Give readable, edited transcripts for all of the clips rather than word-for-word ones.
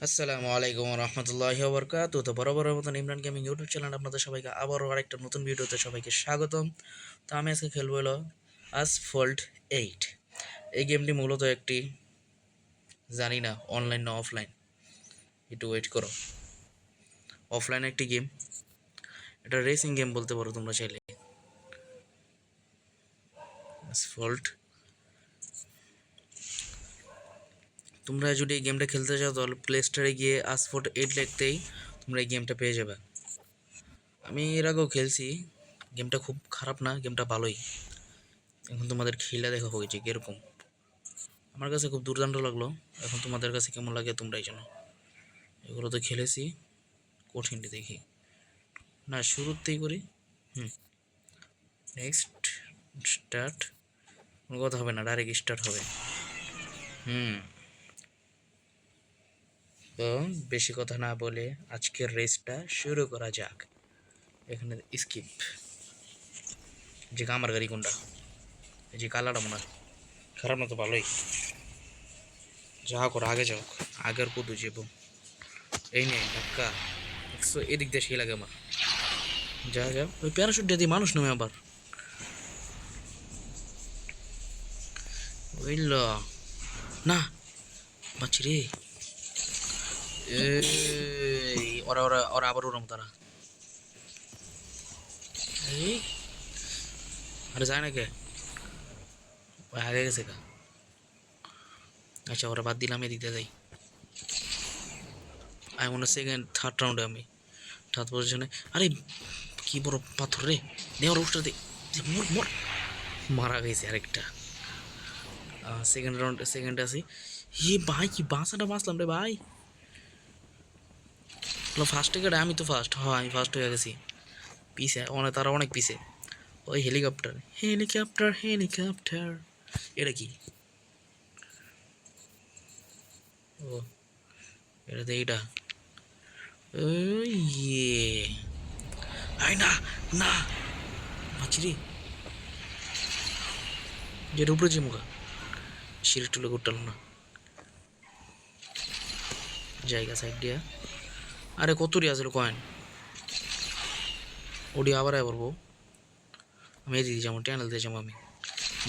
আসসালামু আলাইকুম রহমতুল্লাহি ওবরকাতুহু। তো বরাবরের মতন ইমরান গেমিং ইউটিউব চ্যানেল আপনাদের সবাইকে আবারও আরেকটা নতুন ভিডিওতে সবাইকে স্বাগতম। তো আমি আজকে খেলবো হলো আসফল্ট 8। এই গেমটি মূলত একটি, জানি না অনলাইন না অফলাইন, একটু ওয়েট করো। অফলাইন একটি গেম, এটা রেসিং গেম বলতে পারো তোমরা চাইলে। আসফল্ট, তোমরা যদি এই গেমটা খেলতে চাও তাহলে প্লে স্টোরে গিয়ে আসফল্ট 8 লিখতেই তোমরা এই গেমটা পেয়ে যাবে। আমি এর আগেও খেলছি, গেমটা খুব খারাপ না, গেমটা ভালোই। এখন তোমাদের খেলা দেখা হয়েছে কিরকম, আমার কাছে খুব দুর্দান্ত লাগলো। এখন তোমাদের কাছে কেমন লাগে তোমরাই জানো। এগুলো তো খেলেছি, কঠিনটি দেখি না, শুরুতেই করি। নেক্সট স্টার্ট, কোনো কথা হবে না, ডাইরেক্ট স্টার্ট হবে। তো বেশি কথা না বলে আজকের রেসটা শুরু করা যাক। এখানে স্কিপ, যে আমার গাড়ি কোনটা, এই যে কালারটা মনে হয় খারাপ না, তো ভালোই। যা করো আগে যাও, আগের কদু যাবো। এই নেই ধাক্কা, এদিক দিয়ে সেই লাগে আমার। যা যা, ওই প্যারাশুট দিয়ে মানুষ নামে আবার। ওইল না, বাচ্চি রে। এই ওরা ওরা ওরা আবার ওরম তারা। এই আরে যায় না কে, ওই আগে গেছে কা। আচ্ছা ওরা বাদ দিলাম, এদিকে যাই। আমি মনে হয় সেকেন্ড থার্ড রাউন্ডে, আমি থার্ড পজিশনে। আরে কি বড় পাথর রে, নে ওর উষ্টা দে। মোর মোর, মারা গেছে আরেকটা। সেকেন্ড রাউন্ডে সেকেন্ডে আছি। হে ভাই, কি বাঁচাটা বাঁচলাম রে ভাই। ফার্স্টে কেটে আমি তো ফার্স্ট, হ্যাঁ আমি ফার্স্ট হয়ে গেছি। পিছে অনেক, তারা অনেক পিছে। ওই হেলিকপ্টার হেলিকপ্টার হেলিকপ্টার, এটা কি? ও এটা তো এইটা। ইয়ে আয় না না, বাঁচি রে। যেটা উপরে যে মুখা, সিঁড়ি টুলে করতাম না, জায়গা সাইড দিয়া। আরে কতটি আসলে কয়েন, ওডি আবার আয় পারবো। আমি এদিকে যাবো, ট্যানেল দিয়ে যাবো আমি।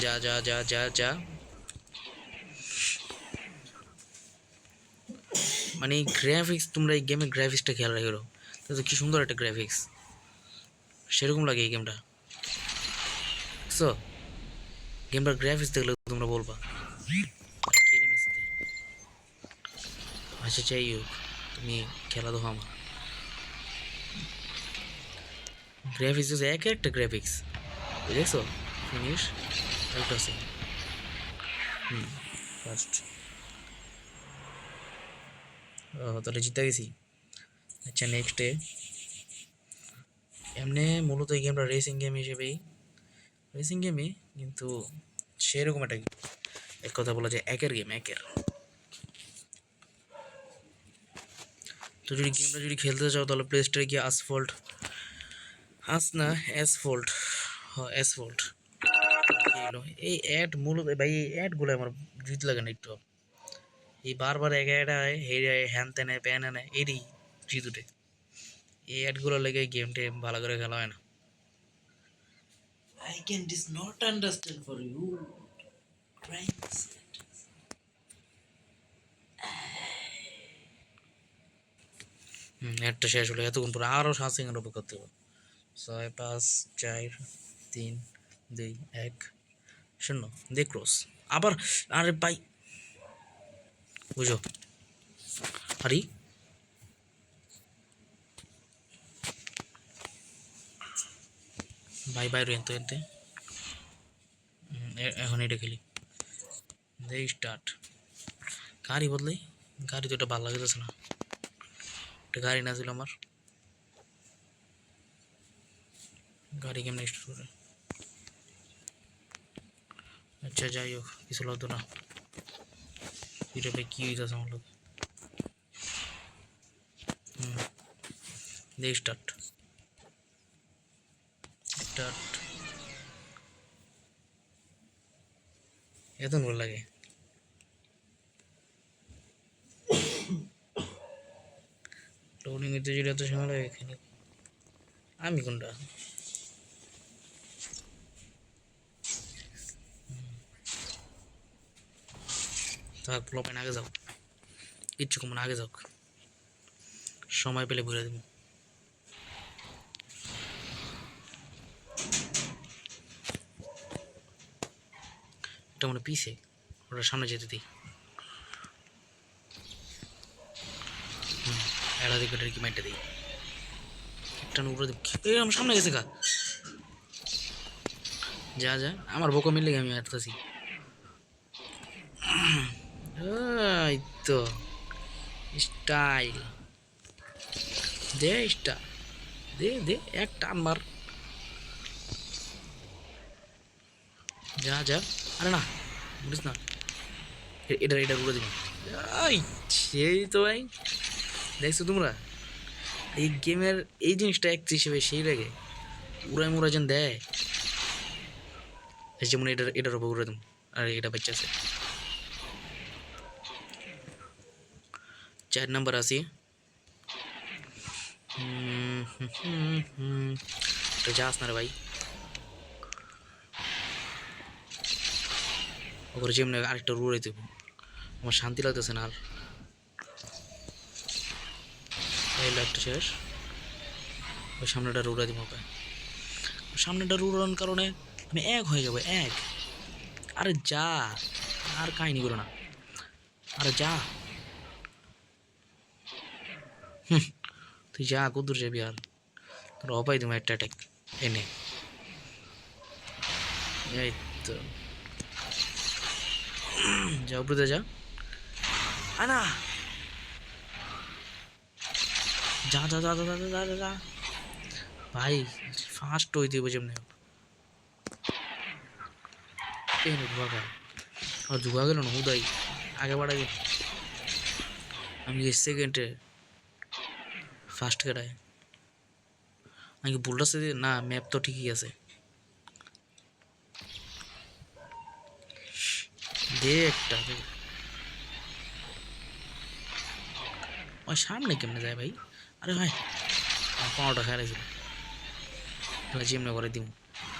যা যা যা যা যা, মানে এই গ্রাফিক্স, তোমরা এই গেমের গ্রাফিক্সটা খেয়াল রাখো তো, কি সুন্দর একটা গ্রাফিক্স, সেরকম লাগে এই গেমটা। বুঝছো, গেমটার গ্রাফিক্স দেখলে তোমরা বলবা আচ্ছা যাই হোক, তুমি খেলা দেখো। আমার গ্রাফিক্স এক একটা গ্রাফিক্স, বুঝেছো। ফিনিশ একটা আছে। ফার্স্ট, তাহলে জিতে গেছি। আচ্ছা নেক্সটে, এমনি মূলত এই গেমটা রেসিং গেম হিসেবেই, রেসিং গেমই, কিন্তু সেরকম একটা, এক কথা বলা যায় একের গেম একের। তো যদি গেমটা যদি খেলতে চাও তাহলে প্লে স্টোরে গিয়ে আসফল্ট, আস না অ্যাসফল্ট, হ্যাঁ অ্যাসফল্ট এলো। এই অ্যাড মূলত ভাই, এই অ্যাডগুলো আমার জিত লাগে না একটু। এই বারবার এক অ্যাড হয়, হে হ্যান ত্যানে প্যান আনে, এরই জিত উঠে। এই অ্যাডগুলো লেগে গেমটা ভালো করে খেলা হয় না। I can just not understand for you. Crimes. একটা শেষ হলো, এতক্ষণ পরে আরও 7 সেকেন্ড অপেক্ষা করতে হবে। 6 5 4 3 2 1 শূন্য দিয়ে ক্রস আবার। আরে ভাই বুঝো, আরে ভাই বাইরে এনতে এনতে। এখন এটা খেলি, দে স্টার্ট। গাড়ি বদলাই, গাড়ি তো এটা ভালো লাগতেছে না, একটা গাড়ি না ছিল আমার। গাড়ি কেমন স্টার্ট করে? আচ্ছা যাই হোক, কিছু লাগতো না। এটা ভাই কী হইতেছে আমার লোক। দে স্টার্ট স্টার্ট, এত ভালো লাগে। লোডিং এতে যেটা তো সময় লাগে এখানে আমি কোনটা থাক প্লপেন আগে যাও কিচ্ছু কমন আগে যাও সময় পেলে ঘুরে দেবো এটা মনে পিছে ওটা সামনে যেতে দিই এড়া দিকে কি মাইটে দিই একটা উপরে দিই এই আমার সামনে গেছে কা যা যা আমার বকো মিললে আমি আসতেছি এই তো স্টাইল দে স্টাইল দে দে এক টান মার যা যা আরে না বুঝিস না এটা এটা উড়ে দিবি সেই তো ভাই দেখছো তোমরা এই গেমের এই জিনিসটা এক হিসেবে সেই লাগে উড়াই মুড়া যেন দেয় যেমন এটার উপর উড়ে দেবো আর এটা বাচ্চা আছে 4 নাম্বার আসি তো যাস না রে ভাই ওপরে যেমনি আরেকটা রুড়ে দেবো আমার শান্তি লাগতেছে না আর এই লাইটটা শেষ ওই সামনেটা রুড়ে দিব ওকে সামনেটা রুড়ানোর কারণে আমি এক হয়ে যাবো এক আরে যা আর কাহিনি করো না আরে যা তুই যা কদূর যাবি আর তোর অপাই তুমি একটা অ্যাটাক এনে এই তো যা উপরে যা আনা যা যা যা যা যা যা যা ভাই ফাস্ট হয়ে দিব যেমনি ধোয়া গেল আর ধোয়া গেল না হুদাই আগে বাড়া গেল আমি সেকেন্ডে ফার্স্ট কেটায় আমি কি ভুলটা সে না ম্যাপ তো ঠিকই আছে দে একটা ওই সামনে কেমনে যায় ভাই আরে ভাই পাওয়াটা খেয়ালেছিল খেলা যেমনে করে দিব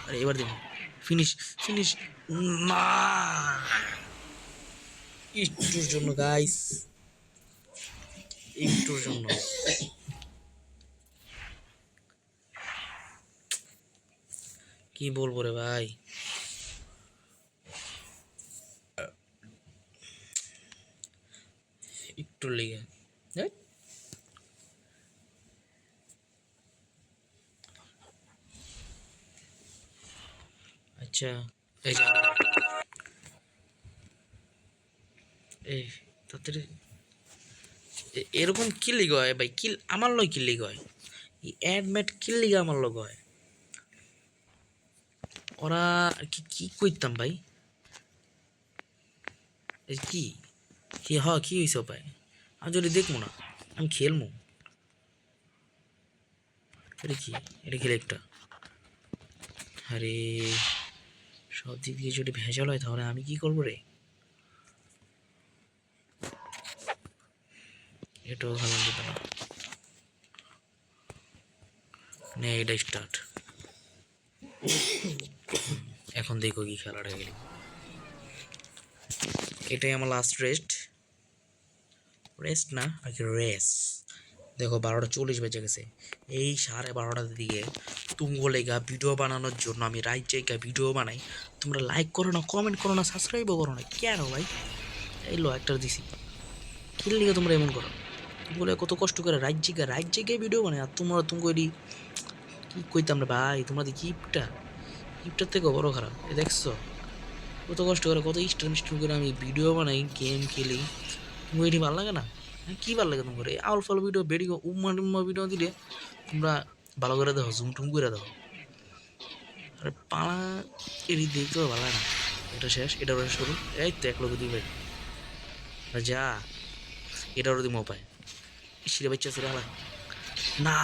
আরে এবার দিব ফিনিশ ফিনিশ না একটুর জন্য গাইস একটুর জন্য কি বলবো রে ভাই একটু লেগে আচ্ছা এই এই তাড়াতাড়ি এরকম কি লিগ হয় ভাই কিল আমার লয় কি লিগ হয় অ্যাডমেট কিল লিগ আমার লগ হয় ওরা কি কি কইতাম ভাই এই কি কি হ কি হয়েছে ভাই আমি যদি দেখবো না আমি খেলবো এটা কি এটা খেলে একটা আরে সব দিক দিয়ে যদি ভেজাল হয় তাহলে আমি কি করবো রে এটাও খেলাম যেত না নে এটা স্টার্ট এখন দেখো কি খেলাটা গেল এটাই আমার লাস্ট রেস্ট না আর কি রেস দেখো 12:40 বেজে গেছে এই 12:30টার দিকে তুমগো লেগা ভিডিও বানানোর জন্য আমি রাত জায়গা ভিডিও বানাই তোমরা লাইক করো না কমেন্ট করো না সাবস্ক্রাইবও করো না কেন ভাই এই লো একটা দিছি কি লিগে তোমরা এমন করো বলে কত কষ্ট করে রাত জায়গায় ভিডিও বানাই আর তোমরা তুমি কইলি কি কইতাম রে ভাই তোমরা গিফটার থেকে বড় খারাপ এ দেখছো কত কষ্ট করে কত স্টার করে আমি ভিডিও বানাই গেম খেলি তুমি এটি ভালো লাগে না কি ভালো লাগে তোমার আউল ফাল ভিডিও বেড়ি উম্মা ভিডিও দিলে তোমরা ভালো করে দেখো জুম টুম করে দেখো আরে পালা এটি দেখতেও ভালো লাগে না এটা শেষ এটারও শেষ করুন এই তো এক লোক দিবে যা এটারও দিব উপায় সিরে বাচ্চা সিরে হালা না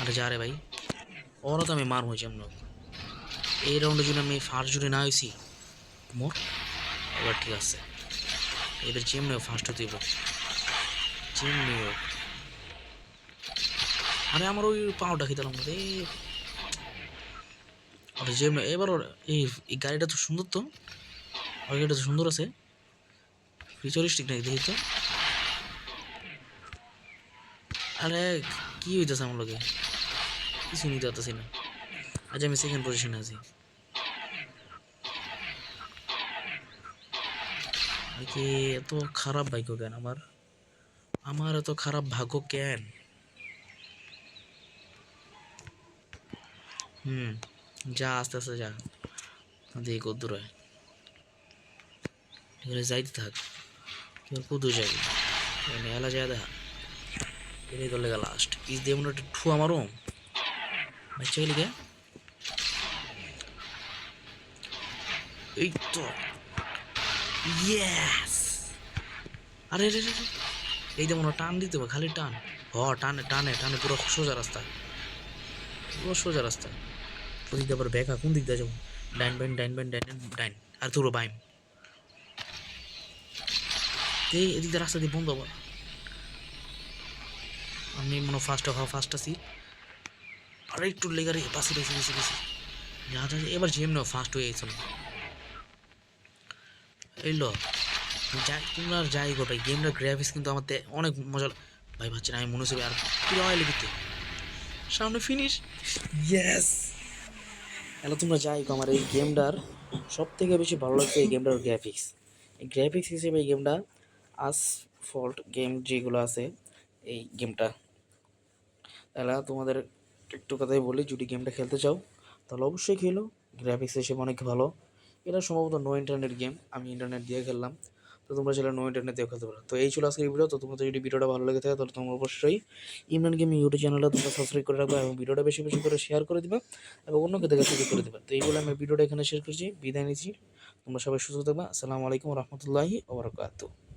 আরে যা রে ভাই ওরা তো আমি মার হয়েছি আমরা এই রাউন্ডের জন্য আমি ফার্স্ট জুড়ে না হয়েছি মোর এবার ঠিক আছে এবার যেমনি ফার্স্ট হতে যেমনি হোক। আরে আমার ওই পাওটা খেতাম রে। আরে যেমনি এবার এই গাড়িটা তো সুন্দর, তো ওই গাড়িটা তো সুন্দর আছে, ফিউচারিস্টিক নাকি দেখি তো। আরে কি হইতেছে আমার লগে, কিছু নিতে পারতেছি না। আজ আমি সেকেন্ড পজিশনে আছি। আর কি এত খারাপ ভাগ্য কেন আমার, আমার এত খারাপ ভাগ্য কেন? যা আস্তে আস্তে যা, দেখি কদ্দূর হয়। এখানে যাইতে থাক, কেউ কদ্দূর যাবি এলা যায় দেখা। এটাই তো লেগা লাস্ট পিস দিয়ে মনে একটা ঠু আমারও বাচ্চা গেলি গে। এই তো ইয়েস। আরে রে রে রে, এই যে মনে হয় টান দিতে হবে, খালি টান। টানে টানে টানে, পুরো সোজা রাস্তা, পুরো সোজা রাস্তা। ওদিক দিয়ে আবার বেকা, কোন দিক দিয়ে যাবো? ডাইন বাইন ডাইন বাইন ডাইন ডাইন, আর তোর বাইম। এই এদিক দিয়ে রাস্তা দিয়ে বন্ধ আবার। আমি মনে হয় ফার্স্ট আছি। আর একটু লেগারে পাশে গেছি গেছি গেছি। যা যা এবার যেমন ফার্স্ট হয়ে গেছিল। এই লো যাই, তোমরা আর যাই গো ভাই, গেমটার গ্রাফিক্স কিন্তু আমার অনেক মজা। ভাই ভাবছি না, আমি মনে হচ্ছে আর কি হয় লিখিতে সামনে ফিনিশ। ইয়েস। তাহলে তোমরা যাই গো, আমার এই গেমটার সব থেকে বেশি ভালো লাগছে এই গেমটার গ্রাফিক্স। এই গ্রাফিক্স হিসেবে এই গেমটা আসফল্ট গেম যেগুলো আছে এই গেমটা। তাহলে তোমাদের একটু কথাই বলি, যদি গেমটা খেলতে চাও তাহলে অবশ্যই খেলো, গ্রাফিক্স হিসেবে অনেক ভালো। এটা সম্ভবত নো ইন্টারনেট গেম, আমি ইন্টারনেট দিয়ে খেললাম, তো তোমরা চাইলে নো ইন্টারনেট দিয়েও খেলতে পারো। তো এই ছিল আজকের ভিডিও। তো তোমাদের যদি ভিডিওটা ভালো লেগে থাকে তাহলে তোমরা অবশ্যই ইমরান গেম ইউটিউব চ্যানেলটা তোমরা সাবস্ক্রাইব করে রাখবে এবং ভিডিওটা বেশি বেশি করে শেয়ার করে দিবা এবং অন্যকে দেখা সুযোগ করে দিবা। তো এইগুলো আমি ভিডিওটা এখানে শেষ করছি, বিদায় নিচ্ছি। তোমরা সবাই সুস্থ থাকবা। আসসালামু আলাইকুম রহমতুল্লাহি ওয়া বারাকাতুহু।